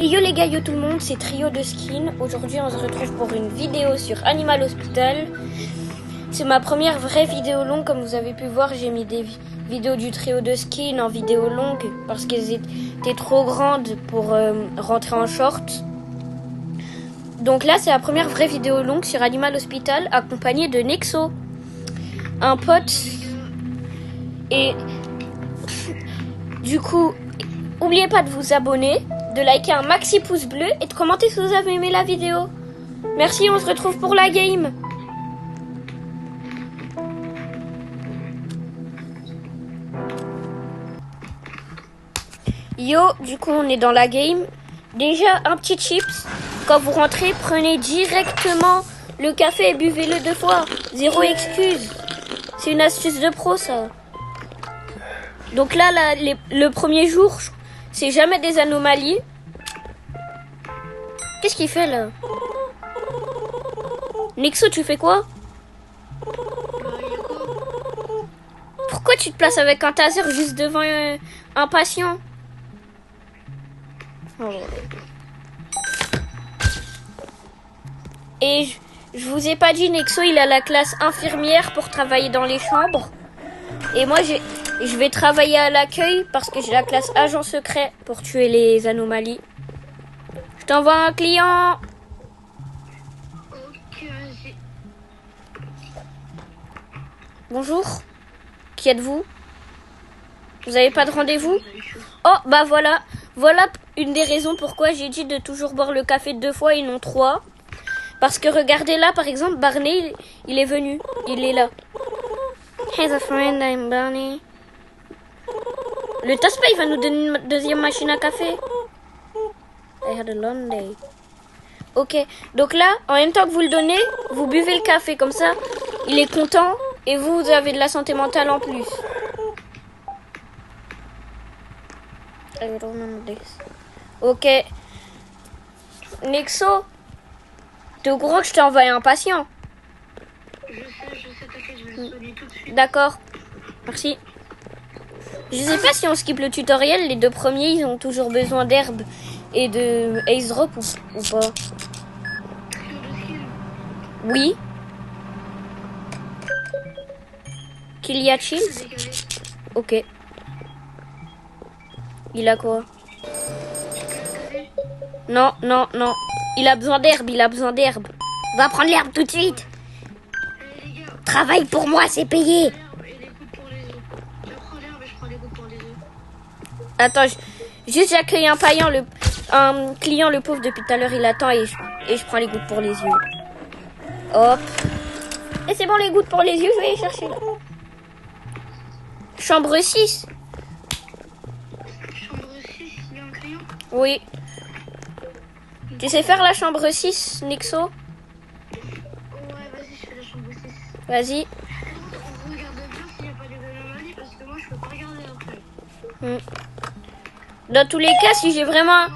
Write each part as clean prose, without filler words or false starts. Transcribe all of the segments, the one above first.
Yo les gars, yo tout le monde, c'est Trio de Skin. Aujourd'hui on se retrouve pour une vidéo sur Animal Hospital. C'est ma première vraie vidéo longue. Comme vous avez pu voir, j'ai mis des vidéos du Trio de Skin en vidéo longue parce qu'elles étaient trop grandes pour rentrer en short. Donc là c'est la première vraie vidéo longue sur Animal Hospital accompagnée de Nexo, un pote. Et du coup, n'oubliez pas de vous abonner, de liker un maxi pouce bleu et de commenter si vous avez aimé la vidéo. Merci, on se retrouve pour la game. Yo, du coup on est dans la game. Déjà un petit chips. Quand vous rentrez, prenez directement le café et buvez-le 2 fois. Zéro excuse. C'est une astuce de pro ça. Donc là, le premier jour, c'est jamais des anomalies. Qu'est-ce qu'il fait là? Nexo, tu fais quoi? Pourquoi tu te places avec un taser juste devant un patient? Oh. Et je vous ai pas dit, Nexo, il a la classe infirmière pour travailler dans les chambres. Et moi, je vais travailler à l'accueil parce que j'ai la classe agent secret pour tuer les anomalies. Je t'envoie un client. Ok, vas-y. Bonjour. Qui êtes-vous? Vous avez pas de rendez-vous? Oh, bah voilà. Voilà une des raisons pourquoi j'ai dit de toujours boire le café 2 fois et non 3. Parce que regardez là, par exemple, Barney, il est venu. Il est là. He's a friend, I'm Barney. Le Taspa, il va nous donner une deuxième machine à café. I had a long day. Ok, donc là, en même temps que vous le donnez, vous buvez le café comme ça. Il est content et vous avez de la santé mentale en plus. I don't know this. Ok. Nexo, t'es au courant que je t'ai envoyé un patient? Je sais, t'inquiète, je vais le soigner tout de suite. D'accord. Merci. Je sais pas si on skip le tutoriel, les 2 premiers, ils ont toujours besoin d'herbe et de Ace Drop ou pas? Oui. Qu'il y a-t-il? Ok. Il a quoi? Non, non, non. Il a besoin d'herbe, il a besoin d'herbe. Va prendre l'herbe tout de suite. Travaille pour moi, c'est payé. Attends, juste j'accueille un client, le pauvre depuis tout à l'heure il attend et je prends les gouttes pour les yeux. Hop. Et c'est bon, les gouttes pour les yeux, je vais les chercher là. Chambre 6. Chambre 6, il y a un crayon? Oui. Tu sais faire la chambre 6, Nexo? Ouais, vas-y, je fais la chambre 6. Vas-y. On regarde bien s'il n'y a pas d'anomalie parce que moi je peux pas regarder après. Dans tous les cas, si j'ai vraiment...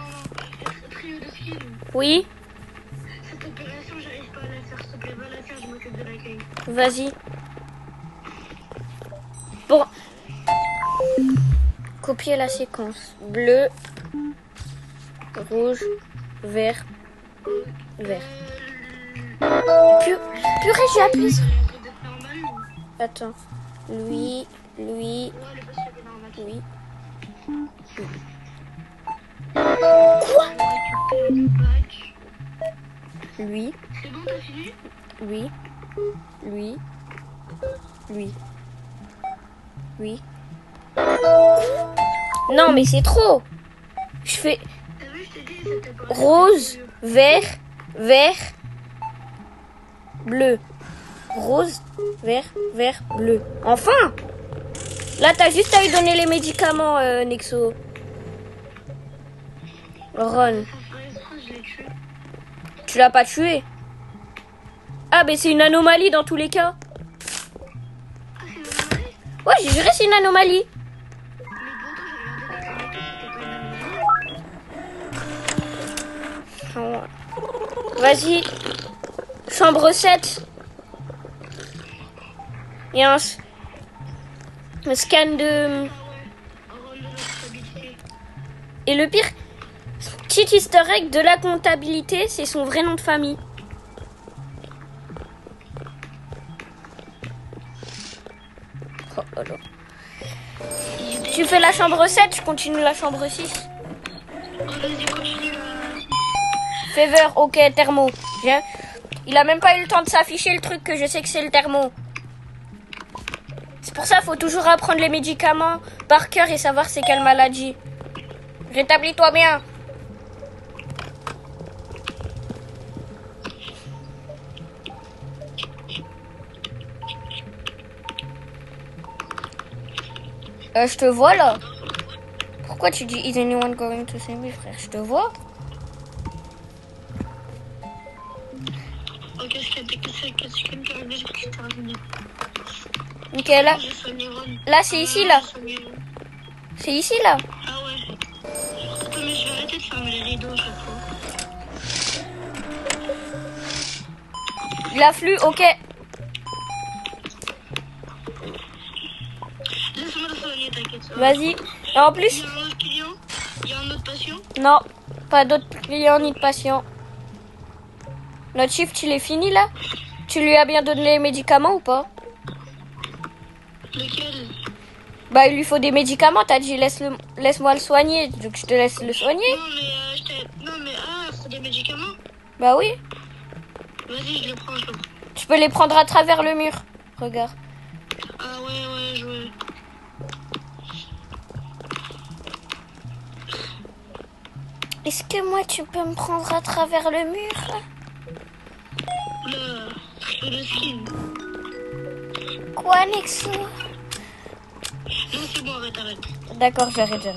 Trio de Skin. Oui. Cette opération, j'arrive pas à la faire, s'il te plaît, va la faire, je m'occupe de l'accueil. Vas-y. Pour copier la séquence. Bleu, rouge, vert, vert. Purée, j'ai appuyé sur... Attends. Lui. Ouais, le patient est normal. Oui. Quoi? Lui. C'est bon, t'as fini? Lui. Non, mais c'est trop. Je fais T'as vu, je t'ai dit, c'était pas... rose, vert, bleu. Rose, vert, bleu. Enfin! Là, t'as juste à lui donner les médicaments, Nexo. Ron. Je l'ai tué. Tu l'as pas tué? Ah, mais c'est une anomalie dans tous les cas. Ah, c'est une anomalie? Ouais, j'ai juré, c'est une anomalie. Mais pourtant, j'ai regardé dans son état, c'était pas une anomalie. Vas-y. Chambre 7. Il y a un scan de... Ah ouais, un rôle de notre stabilité. Et le pire, Petit easter egg de la comptabilité, c'est son vrai nom de famille. Oh là là. Tu fais la chambre 7, je continue la chambre 6. Vas-y, continue. Fever, ok, thermo. Il a même pas eu le temps de s'afficher le truc que je sais que c'est le thermo. C'est pour ça qu'il faut toujours apprendre les médicaments par cœur et savoir c'est quelle maladie. Rétablis-toi bien. Je te vois là. Pourquoi tu dis is anyone going to see me, frère? Je te vois. Ok, qu'est-ce que tu terminé? Ok, là c'est ici là. C'est ici là. Ah ouais. Attends, mais je vais arrêter de fermer les rideaux à chaque fois. Il afflue, ok. Laisse-moi le soigner, t'inquiète. Vas-y. Et en plus, Il y a un autre client? Il y a un autre patient? non, pas d'autres clients ni de patients. Notre shift, il est fini là? Tu lui as bien donné les médicaments ou pas? Lequel? Bah, il lui faut des médicaments. T'as dit laisse-moi le soigner. Donc je te laisse le soigner. Non, mais c'est des médicaments? Bah oui. Vas-y, je les prends. Tu peux les prendre à travers le mur. Regarde. Ah ouais, je vois. Est-ce que moi tu peux me prendre à travers le mur? Le skin. Quoi, Nexo? Non, c'est bon, arrête. D'accord, j'arrête.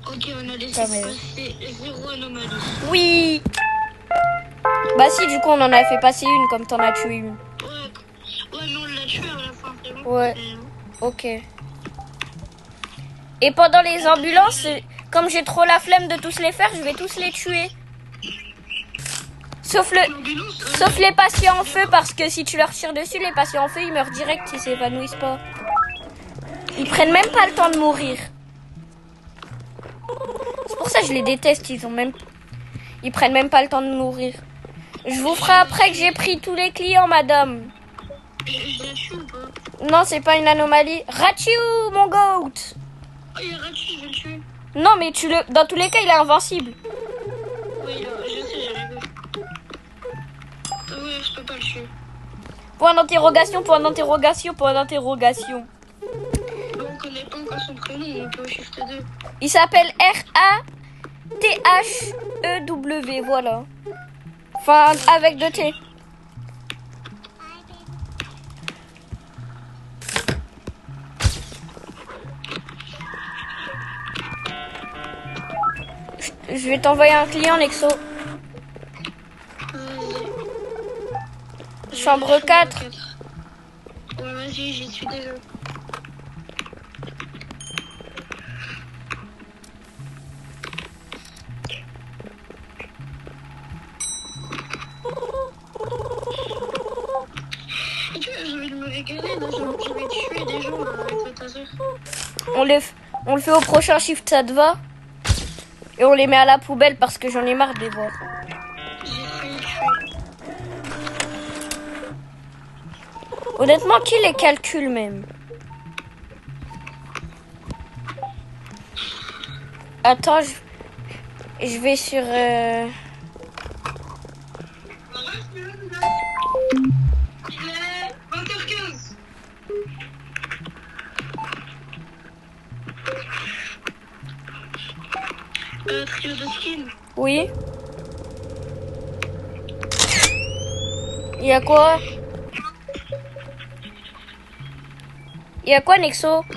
Ok, on a laissé passer 0 anomalie. Oui. Bah si, du coup on en a fait passer une comme t'en as tué une. Ouais, mais on l'a tué à la fin, c'est bon. Ouais. Ok. Et pendant les ambulances, comme j'ai trop la flemme de tous les faire, je vais tous les tuer. Sauf les patients en feu, parce que si tu leur tires dessus, les patients en feu, ils meurent direct s'ils s'évanouissent pas. Ils prennent même pas le temps de mourir. C'est pour ça que je les déteste, ils prennent même pas le temps de mourir. Je vous ferai après que j'ai pris tous les clients, madame. Je la tue ou pas? Non, c'est pas une anomalie. Rachiou, mon goat. Oh, il y a Rachi, je vais le tuer. Non, mais dans tous les cas, il est invincible. Oui, je sais, j'arrive. Oui, je peux pas le tuer. Point d'interrogation. On connaît pas encore son prénom, on peut au shift 2. Il s'appelle R-A-T-H-E-W, voilà. Enfin, avec 2 T. Je vais t'envoyer un client, Nexo. Chambre 4. Ouais, vas-y, j'y suis déjà. Et tu vois, j'ai envie de me régaler, là, je vais tuer des gens là, avec le taser. On le fait au prochain shift, ça te va? Et on les met à la poubelle parce que j'en ai marre de les voir. J'ai failli tuer. Honnêtement, qui les calcule même? Attends, je vais sur... Il est 20h15. Trio de skin. Oui. Il y a quoi? Il y a quoi, Nexo? Non, rien,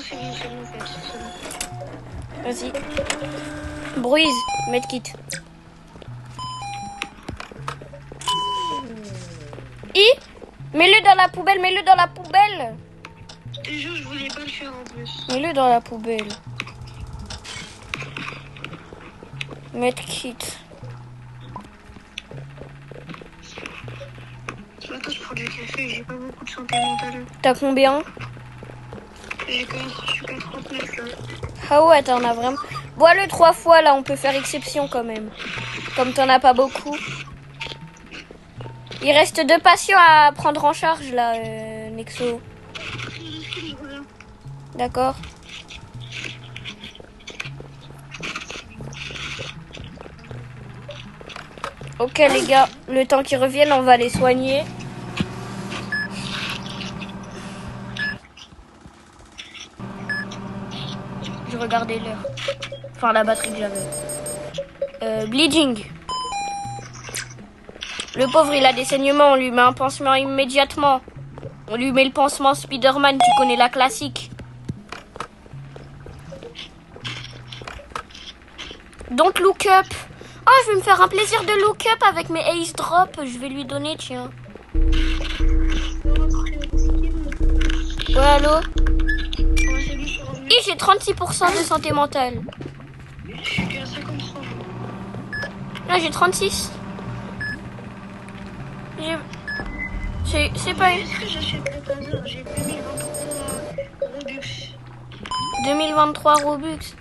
c'est bon, en fait. C'est bon. Vas-y. Bruise, medkit. Mets-le dans la poubelle, Je te jure, je voulais pas le faire en plus. Mets-le dans la poubelle. Medkit. Attends, je prends du café, j'ai pas beaucoup de santé mentale. T'as combien? Je suis qu'à 39 là. Ah ouais, t'en as vraiment. Bois-le 3 fois, là, on peut faire exception quand même. Comme t'en as pas beaucoup. Il reste 2 patients à prendre en charge, là, Nexo. D'accord. Ok, les gars, le temps qu'ils reviennent, on va les soigner. Je regardais l'heure. Enfin, la batterie que j'avais. Bleeding. Le pauvre, il a des saignements. On lui met un pansement immédiatement. On lui met le pansement Spider-Man. Tu connais la classique. Don't look up. Oh, je vais me faire un plaisir de look up avec mes ace drop. Je vais lui donner, tiens. Ouais, allô? Et j'ai 36% de santé mentale. Je suis à 53. Là, j'ai 36. C'est pas... Est-ce que j'achète le taser? J'ai 2023 Robux. 2023 Robux.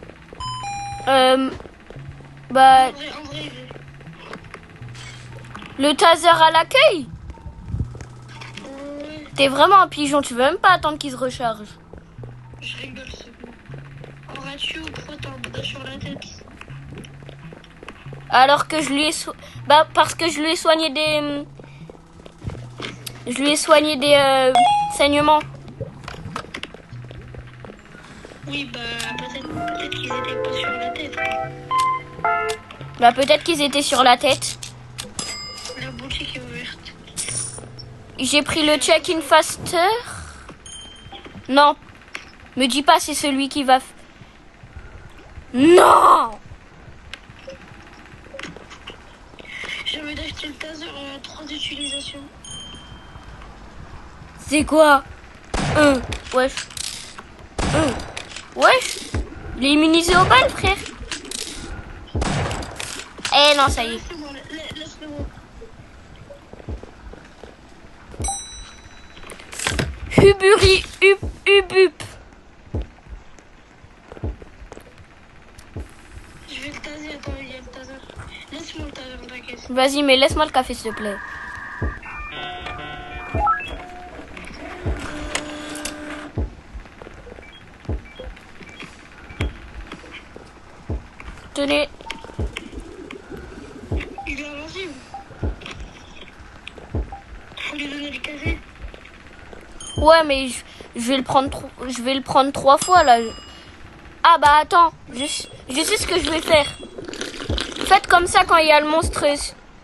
Bah... En vrai, Le taser à l'accueil? ouais. T'es vraiment un pigeon, tu veux même pas attendre qu'il se recharge. Je rigole, c'est bon. En ratio, pourquoi t'as un bras sur la tête? Alors que je lui ai... Bah, parce que je lui ai soigné des... Je lui ai soigné des saignements. Oui, bah, peut-être qu'ils étaient pas sur la tête. Bah, peut-être qu'ils étaient sur la tête. La boutique est ouverte. J'ai pris le check-in faster. Non. Me dis pas, c'est celui qui va... Non! J'ai envie d'acheter le taser 3 utilisations. C'est quoi? Wesh. Wesh. Il est immunisé au bal, frère. Eh non, ça y est. Laisse-le-moi. Huburi, Ubup. Je vais le taser, attends, il y a le taser. Laisse-moi le taser, t'inquiète. Vas-y, mais laisse-moi le café, s'il te plaît. Tenez. Il est invincible. Faut lui donner le café. Ouais, mais je vais le prendre 3 fois, là. Ah, bah, attends. Je sais ce que je vais faire. Faites comme ça quand il y a le monstre...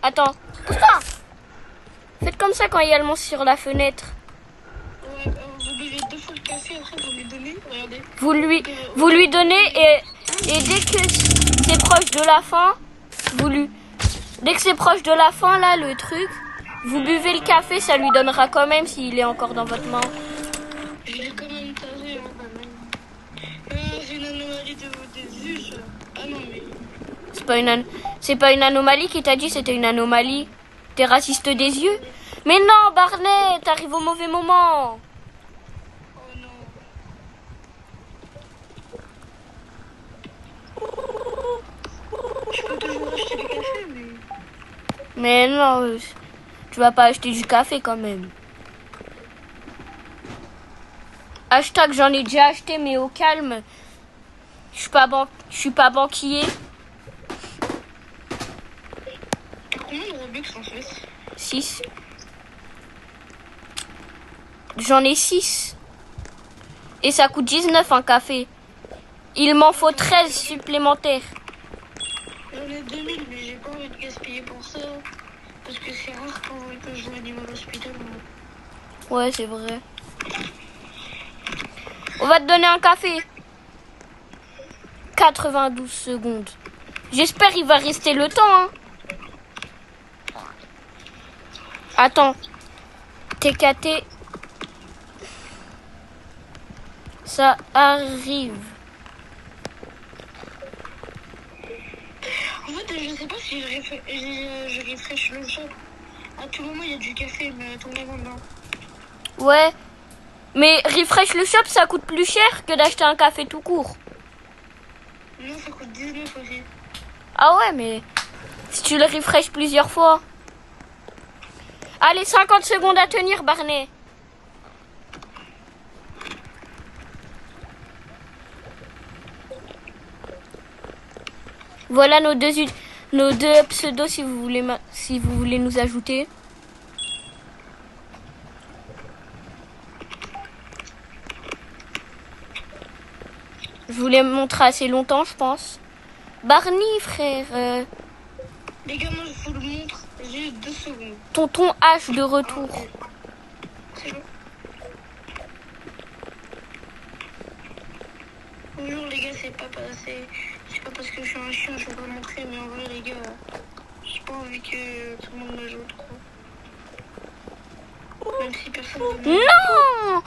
Attends. Pousse-toi. Faites comme ça quand il y a le monstre sur la fenêtre. Ouais, vous buvez 2 fois le café, après vous lui donnez. Regardez. Vous lui donnez et dès que c'est proche de la fin, dès que c'est proche de la fin, là, le truc, vous buvez le café, ça lui donnera quand même s'il est encore dans votre main. Je l'ai quand même tasé, hein, quand même. C'est une anomalie des yeux, ça. Ah non, mais... C'est pas une anomalie qui t'a dit, c'était une anomalie. T'es raciste des yeux? Mais non, Barney, t'arrives au mauvais moment. Oh non. Je peux toujours acheter du café, mais... Mais non, tu vas pas acheter du café quand même. Hashtag, j'en ai déjà acheté, mais au calme. Je suis pas banquier. Combien de Robux en fait? 6. J'en ai 6. Et ça coûte 19 un café. Il m'en faut 13 supplémentaires. J'en ai 2000, mais j'ai pas envie de gaspiller pour ça. Parce que c'est rare que je vois Animal Hospital. Ouais, c'est vrai. On va te donner un café. 92 secondes. J'espère qu'il va rester le temps, hein. Attends. TKT. Ça arrive. En fait, je sais pas si je refresh le shop. À tout moment, il y a du café, mais à tout moment, non. Ouais. Mais refresh le shop, ça coûte plus cher que d'acheter un café tout court. Non, ça coûte 19 aussi. Ah ouais, mais si tu le refresh plusieurs fois. Allez, 50 secondes à tenir, Barney. Voilà nos deux pseudos si vous voulez nous ajouter. Je vous les montre assez longtemps, je pense. Barney, frère. Les gars, moi, je vous le montre. J'ai 2 secondes. Tonton H de retour. C'est bon. Bonjour les gars, c'est pas parce que je suis un chien, je vais pas montrer, mais en vrai les gars, j'ai pas envie que tout le monde m'ajoute trop. Même si personne ne Non!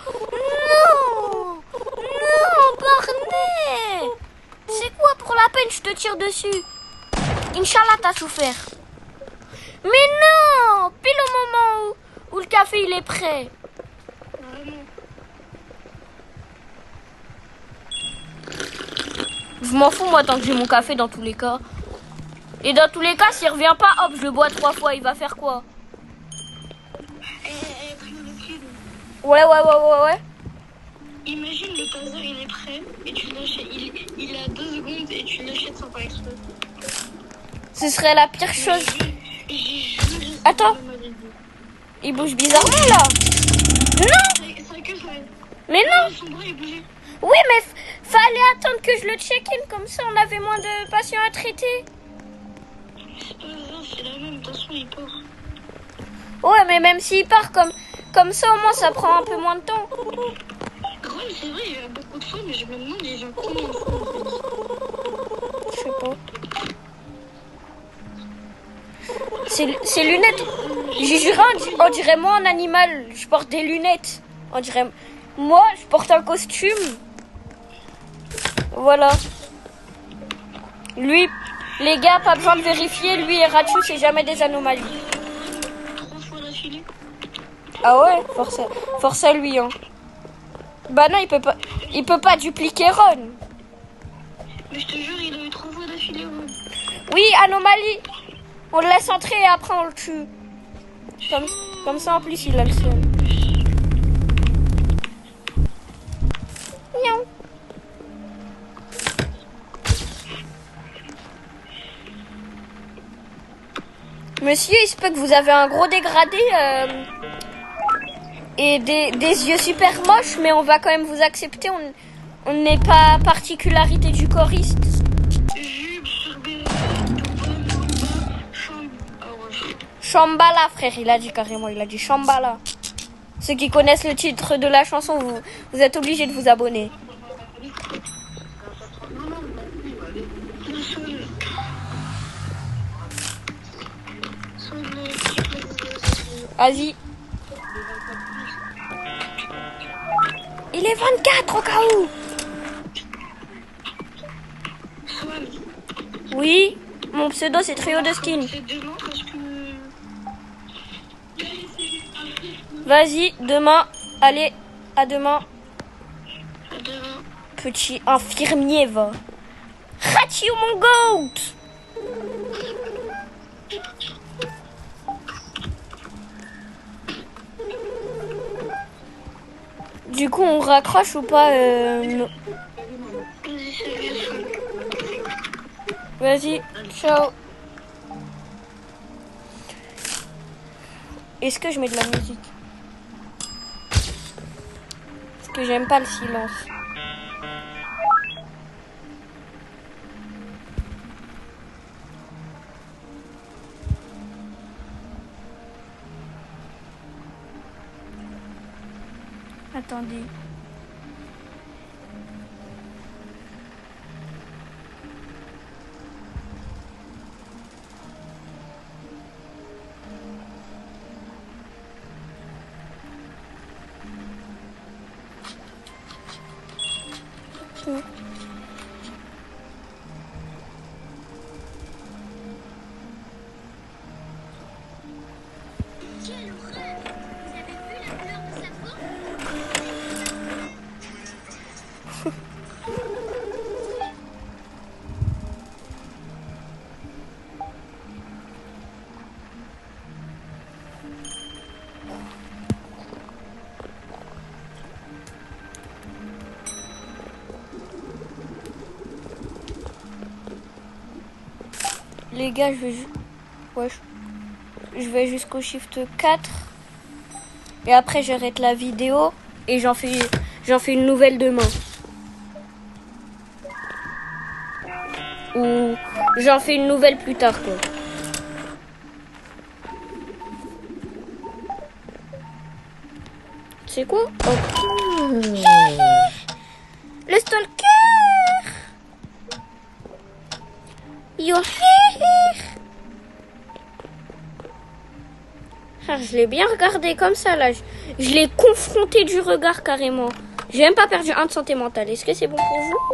Non! Non, Barney! C'est quoi pour la peine, je te tire dessus. Inch'Allah, t'as souffert. Mais non! Pile au moment où le café il est prêt. Vraiment. Je m'en fous, moi, tant que j'ai mon café dans tous les cas. Et dans tous les cas, s'il revient pas, hop, je le bois 3 fois. Il va faire quoi? Ouais. Imagine le taser il est prêt et tu l'achètes, il a 2 secondes et tu l'achètes sans faire exprès. Ce serait la pire chose. Attends. Il bouge bizarrement là. Non! Mais non! Oui, mais fallait attendre que je le check-in, comme ça on avait moins de patients à traiter. C'est la même, de toute façon il part. Ouais, mais même s'il part comme ça, au moins ça prend un peu moins de temps. Ouais, c'est vrai, il y a beaucoup de fois, mais je me demande déjà combien de fois en fait. Je sais pas. Ces lunettes, j'ai juré, on dirait moi un animal. Je porte des lunettes. On dirait moi, je porte un costume. Voilà. Lui, les gars, pas besoin de vérifier. Lui et Rachu, c'est jamais des anomalies. 3 fois d'affilée. Ah ouais, force à lui, hein. Bah non, il peut pas dupliquer Ron. Mais je te jure, il a eu 3 fois d'affilée. Oui, anomalie. On le laisse entrer et après on le tue. Comme ça, en plus, il a le seul. Miaou. Monsieur, il se peut que vous avez un gros dégradé et des yeux super moches, mais on va quand même vous accepter. On n'est pas particularité du choriste. Shambhala, frère, il a dit carrément, il a dit Shambhala. Ceux qui connaissent le titre de la chanson, vous êtes obligés de vous abonner. Vas-y. Il est 24 au cas où. Oui, mon pseudo c'est Trio de Skin. Vas-y, demain. Allez, à demain. Petit infirmier, va. Hachi mon goat. Du coup, on raccroche ou pas non. Vas-y, ciao. Est-ce que je mets de la musique? Parce que j'aime pas le silence. Attendez. Les gars, je vais jusqu'au shift 4. Et après, j'arrête la vidéo et j'en fais une nouvelle demain. Ou j'en fais une nouvelle plus tard, quoi. C'est quoi? Oh. Le stalker! You're here! Ah, je l'ai bien regardé comme ça, là. Je l'ai confronté du regard, carrément. J'ai même pas perdu 1 de santé mentale. Est-ce que c'est bon pour vous?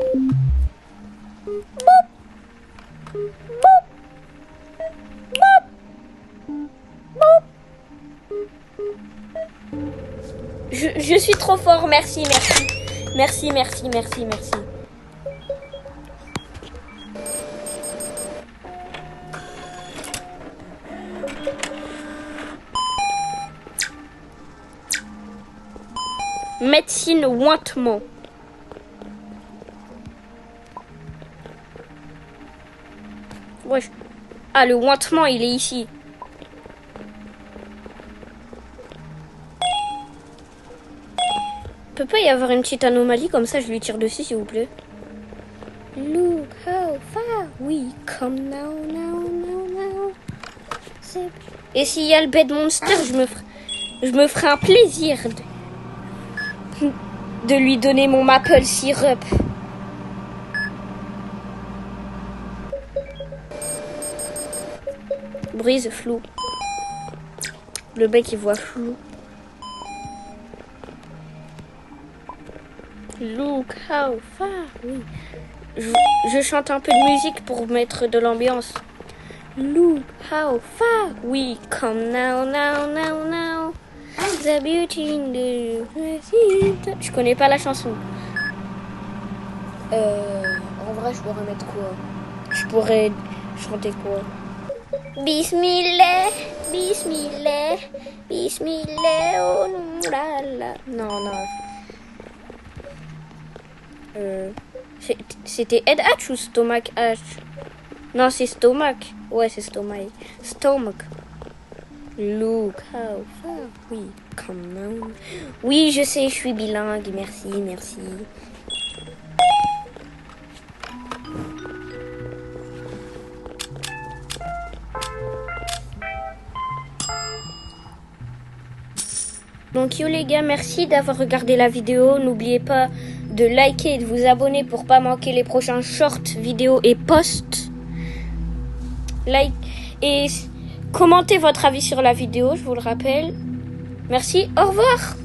Je suis trop fort, merci. Merci. Médecine ointement. Wesh. Ah, le ointement, il est ici. Peut pas y avoir une petite anomalie comme ça, je lui tire dessus s'il vous plaît. Look how far we come now. Et s'il y a le bed monster, je me ferai un plaisir de lui donner mon maple syrup. Brise flou. Le mec il voit flou. Look how far. Oui. Je chante un peu de musique pour mettre de l'ambiance. Look how far we come now. The beauty in the... Je connais pas la chanson. En vrai, je pourrais mettre quoi? Je pourrais chanter quoi? Bismillah, oh non, là. Non. C'était Head Hatch ou Stomach Hatch? Non, c'est Stomach. Ouais, c'est Stomach. Stomach. Look how far we come now. Oui, je sais, je suis bilingue. Merci. Donc yo les gars, merci d'avoir regardé la vidéo. N'oubliez pas de liker et de vous abonner pour pas manquer les prochains shorts, vidéos et posts. Like et commentez votre avis sur la vidéo, je vous le rappelle. Merci, au revoir.